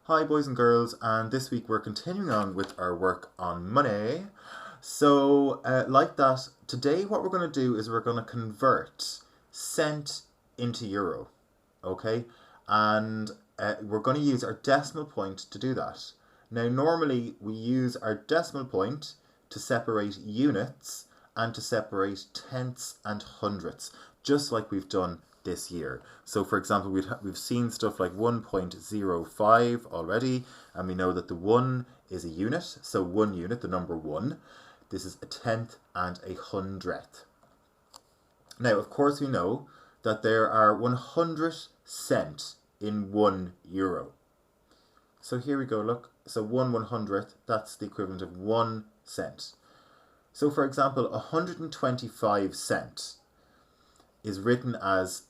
Hi boys and girls, and this week we're continuing on with our work on money. So like that, today what we're going to do is we're going to convert cent into euro, okay? And we're going to use our decimal point to do that. Now normally we use our decimal point to separate units and to separate tenths and hundredths, just like we've done this year. So for example, we've seen stuff like 1.05 already, and we know that the 1 is a unit, so 1 unit, the number 1. This is a tenth and a hundredth. Now, of course, we know that there are 100 cent in 1 euro. So here we go, look. So 1/100th, that's the equivalent of 1 cent. So for example, 125 cent is written as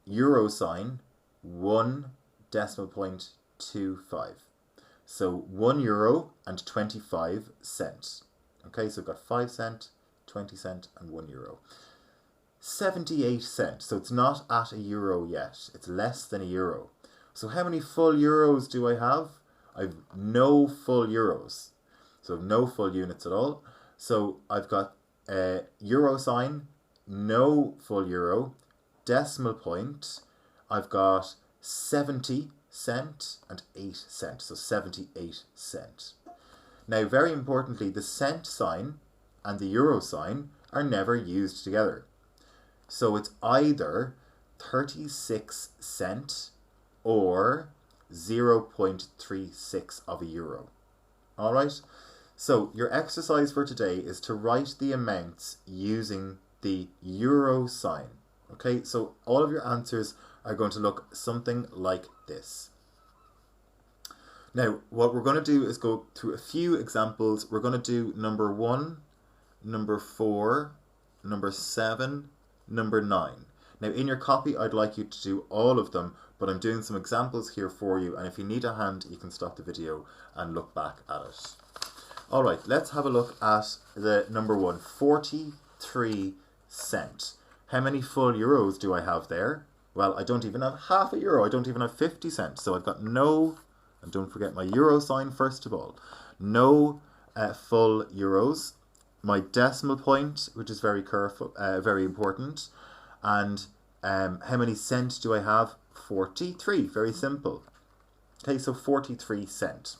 euro sign 1.25. So 1 euro and 25 cents. Okay, so we've got 5 cent, 20 cent, and 1 euro. 78 cents. So it's not at a euro yet. It's less than a euro. So how many full euros do I have? I've no full euros. So I have no full units at all. So I've got a euro sign, no full euro, decimal point, I've got 70 cent and 8 cent, so 78 cent. Now, very importantly, the cent sign and the euro sign are never used together. So it's either 36 cent or 0.36 of a euro. All right? So your exercise for today is to write the amounts using the euro sign. Okay, so all of your answers are going to look something like this. Now, what we're going to do is go through a few examples. We're going to do number 1, number 4, number 7, number 9. Now, in your copy, I'd like you to do all of them, but I'm doing some examples here for you, and if you need a hand, you can stop the video and look back at it. All right, let's have a look at the number 1, 43 cent. How many full euros do I have there? Well, I don't even have half a euro. I don't even have 50 cents. So I've got no, and don't forget my euro sign first of all, no full euros. My decimal point, which is very important. And how many cents do I have? 43. Very simple. Okay, so 43 cent.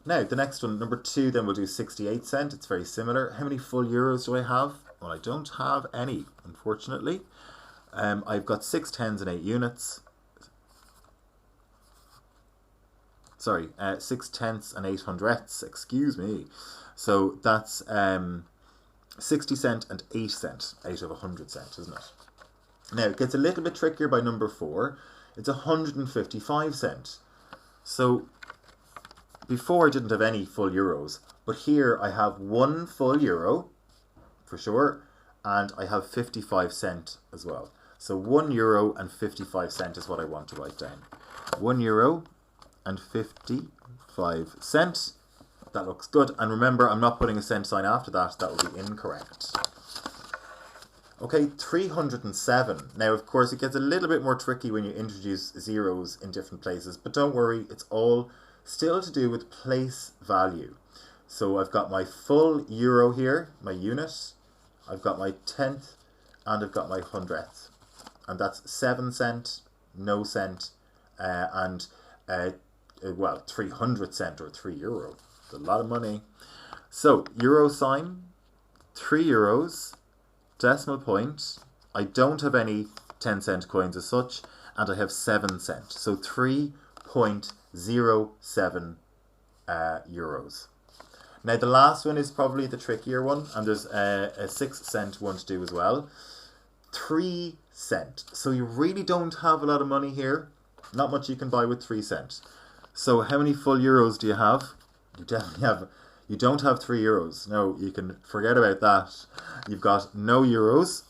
Now, the next one, number 2, then we'll do 68 cent. It's very similar. How many full euros do I have? Well, I don't have any, unfortunately. I've got 6 tens and 8 units. Sorry, 6 tenths and 8 hundredths, excuse me. So that's 60 cent and 8 cent out of 100 cent, isn't it? Now, it gets a little bit trickier by number 4. It's 155 cent. So before I didn't have any full euros, but here I have 1 full euro, for sure, and I have 55 cent as well. So 1 euro and 55 cent is what I want to write down. 1 euro and 55 cent. That looks good. And remember, I'm not putting a cent sign after that. That would be incorrect. Okay, 307. Now, of course, it gets a little bit more tricky when you introduce zeros in different places, but don't worry, it's all still to do with place value. So I've got my full euro here, my unit. I've got my tenth, and I've got my hundredth. And that's 7 cent, no cent, and, well, 300 cent or 3 euro. It's a lot of money. So, euro sign, 3 euros, decimal point. I don't have any 10 cent coins as such, and I have 7 cent. So 3.07 euros. Now the last one is probably the trickier one, and there's a 6 cent one to do as well. 3 cent. So you really don't have a lot of money here. Not much you can buy with 3 cent. So how many full euros do you have? You definitely have. You don't have 3 euros. No, you can forget about that. You've got no euros.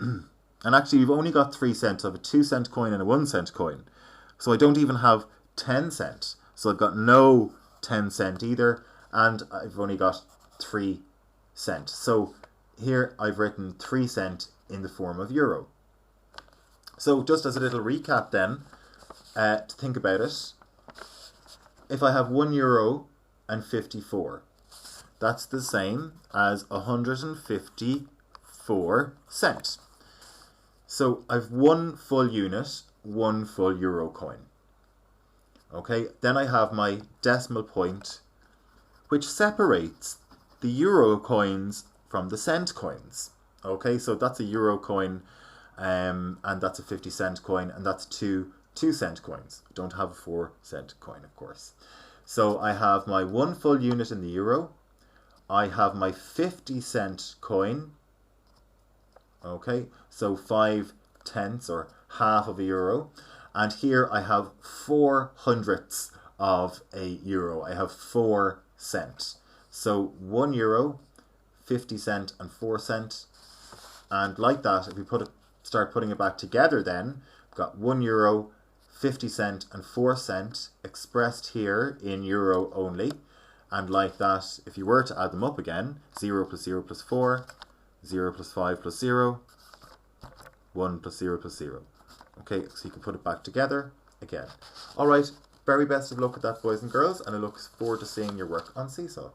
And actually you've only got 3 cents. I have a 2 cent coin and a 1 cent coin. So I don't even have 10 cent. So I've got no 10 cent either. And I've only got 3 cent. So here I've written 3 cent in the form of euro. So just as a little recap then, to think about it, if I have €1.54, that's the same as 154 cents. So I've one full unit, one full euro coin. Okay, then I have my decimal point, which separates the euro coins from the cent coins. Okay, so that's a euro coin, and that's a 50-cent coin, and that's two 2-cent coins. I don't have a 4-cent coin, of course. So I have my one full unit in the euro. I have my 50-cent coin. Okay, so 5/10 or half of a euro. And here I have 4/100ths of a euro. I have 4 cents. So 1 euro, 50 cent and 4 cent. And like that, if we start putting it back together then, we've got 1 euro, 50 cent and 4 cent expressed here in euro only. And like that, if you were to add them up again, 0 plus 0 plus 4, 0 plus 5 plus 0, 1 plus 0 plus 0. Okay, so you can put it back together again. Alright, very best of luck with that, boys and girls, and I look forward to seeing your work on Seesaw.